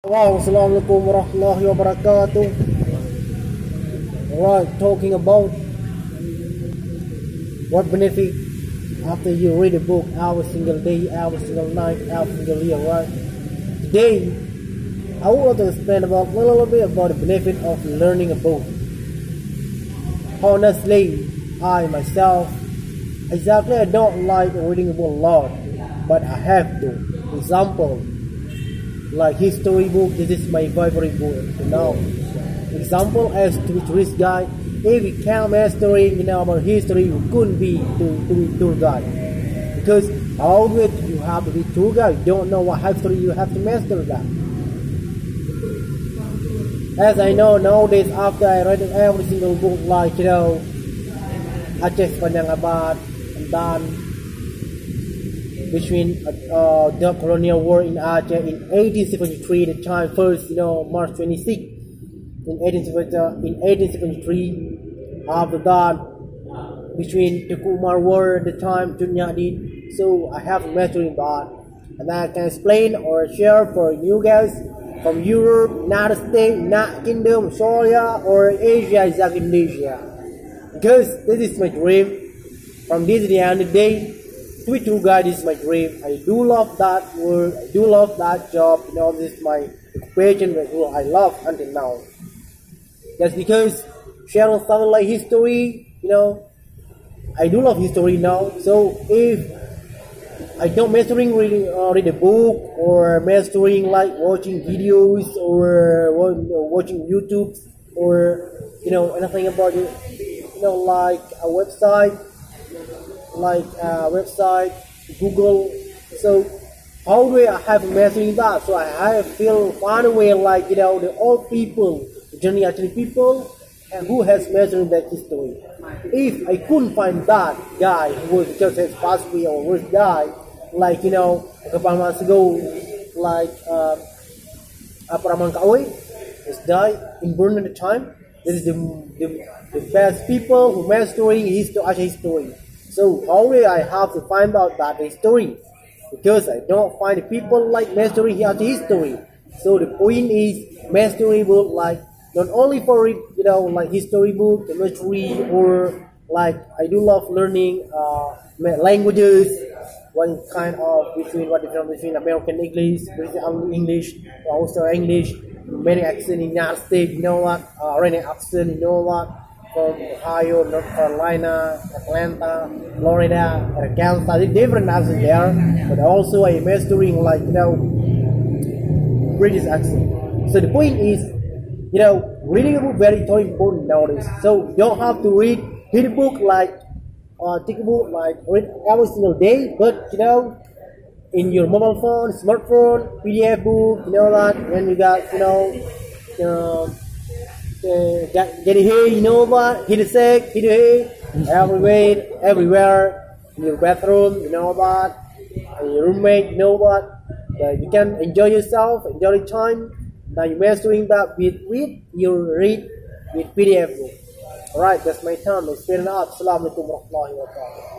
Wow, Assalamualaikum warahmatullahi wabarakatuh. Alright, talking about what benefit after you read a book every single day, every single night, every single year, right? Today, I want to explain about a little bit about the benefit of learning a book. Honestly, I myself, I don't like reading a book a lot, but I have to. Example, like history book, this is my favorite book, Example, as to tourist guide, if we can't master about history, we couldn't be tour guide. Because always you have to be tour guide, you don't know what history, you have to master that. As I know nowadays, after I read every single book, like Aceh Panjang Abad, and then between the colonial war in Aceh in 1873, the time first, March 26, in 1873. After that, between the Kumar War, the time Jadi. So I have measuring that, and I can explain or share for you guys from Europe, United States, United Kingdom, Australia, or Asia, exactly Indonesia. Because this is my dream. From this day and the day, to be tour guide is my dream. I do love that work. I do love that job. This is my occupation that I love until now. That's because sharing something like history, I do love history now. So if I don't mastering read a book, or mastering like watching videos, or watching YouTube, or anything about it, like a website, Google. So how do I have mastering that? So I feel find a way, like the old people, actually people who has measured that history. If I couldn't find that guy who was just has passed away or was died, like a couple months ago, like has died in Burn at the time. This is the best people who mastering Aceh history. So how will I have to find out that history? Because I don't find people like mastering Aceh history. So the point is mastering book, like not only for like history book, chemistry, or like I do love learning languages. One kind of what difference between American English, British English, Australian English, many accent in United States, redneck accent, from Ohio, North Carolina, Atlanta, Florida, Arkansas, different accents there. But also I am mastering like British accent. So the point is, reading a book very important nowadays. So you don't have to read a book like take a book like read every single day, but in your mobile phone, smartphone, PDF book, that when you got get it here, hit a sec, hit it everywhere, in your bathroom, that, and your roommate, you can enjoy yourself, enjoy the time. Now you're mastering that with you read with PDF book. Alright, that's my time. It's been out. Assalamualaikum warahmatullahi wabarakatuh.